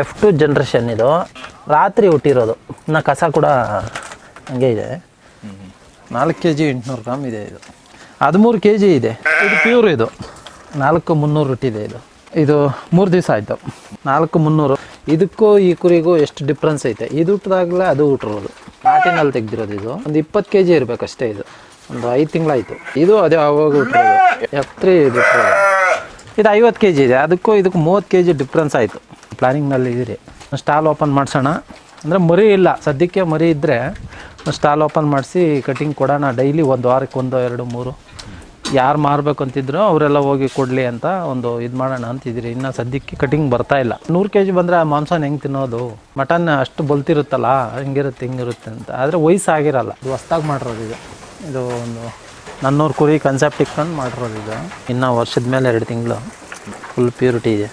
F2 generation ಇದು, ರಾತ್ರಿ ಹುಟ್ಟಿರೋದು. ಇನ್ನು ಕಸ ಕೂಡ ಹಂಗೆ ಇದೆ. 4 kg 800 ಗ್ರಾಮ್ ಇದೆ ಇದು. 13 kg ಇದೆ. ಇದು ಪ್ಯೂರ್, ಇದು 4300 ಹುಟ್ಟಿದೆ. ಇದು 3 ದಿವಸ ಆಯಿತು. 4300. ಇದಕ್ಕೂ ಈ ಕುರಿಗೂ ಎಷ್ಟು ಡಿಫ್ರೆನ್ಸ್ ಐತೆ. ಇದು ಹುಟ್ಟಿದಾಗಲೇ ಅದು ಹುಟ್ಟಿರೋದು, ನಾಟಿನಲ್ಲಿ ತೆಗ್ದಿರೋದು. ಇದು ಒಂದು 20 kg ಇರಬೇಕಷ್ಟೇ. ಇದು ಒಂದು 5 ತಿಂಗಳಾಯಿತು. ಇದು ಅದೇ ಆವಾಗ ಹುಟ್ಟಿರೋದು. F3 ಇದು 50 kg ಇದೆ. ಅದಕ್ಕೂ ಇದಕ್ಕೂ 30 kg ಡಿಫ್ರೆನ್ಸ್ ಆಯಿತು. ಪ್ಲಾನಿಂಗ್ನಲ್ಲಿ ಇದ್ದೀರಿ. ಸ್ಟಾಲ್ ಓಪನ್ ಮಾಡಿಸೋಣ ಅಂದರೆ ಮರಿ ಇಲ್ಲ ಸದ್ಯಕ್ಕೆ. ಮರಿ ಇದ್ದರೆ ಸ್ಟಾಲ್ ಓಪನ್ ಮಾಡಿಸಿ ಕಟಿಂಗ್ ಕೊಡೋಣ. ಡೈಲಿ ಒಂದು ವಾರಕ್ಕೆ 1, 2, 3 ಯಾರು ಮಾರಬೇಕು ಅಂತಿದ್ರು ಅವರೆಲ್ಲ ಹೋಗಿ ಕೊಡಲಿ ಅಂತ ಒಂದು ಇದು ಮಾಡೋಣ ಅಂತಿದ್ದೀರಿ. ಇನ್ನು ಸದ್ಯಕ್ಕೆ ಕಟಿಂಗ್ ಬರ್ತಾಯಿಲ್ಲ. 100 kg ಬಂದರೆ ಆ ಮಾಂಸನ ಹೆಂಗೆ ತಿನ್ನೋದು? ಮಟನ್ ಅಷ್ಟು ಬಲ್ತಿರುತ್ತಲ್ಲ, ಹಿಂಗಿರುತ್ತೆ ಹಿಂಗಿರುತ್ತೆ ಅಂತ. ಆದರೆ ವಯಸ್ಸಾಗಿರಲ್ಲ. ಇದು ಹೊಸ್ದಾಗಿ ಮಾಡಿರೋದು. ಇದು ಒಂದು 400 ಕುರಿ ಕನ್ಸೆಪ್ಟ್ ಇಟ್ಕೊಂಡು ಮಾಡಿರೋದು. ಇದು ಇನ್ನೂ ವರ್ಷದ ಮೇಲೆ 2 ತಿಂಗಳು ಫುಲ್ ಪ್ಯೂರಿಟಿ ಇದೆ.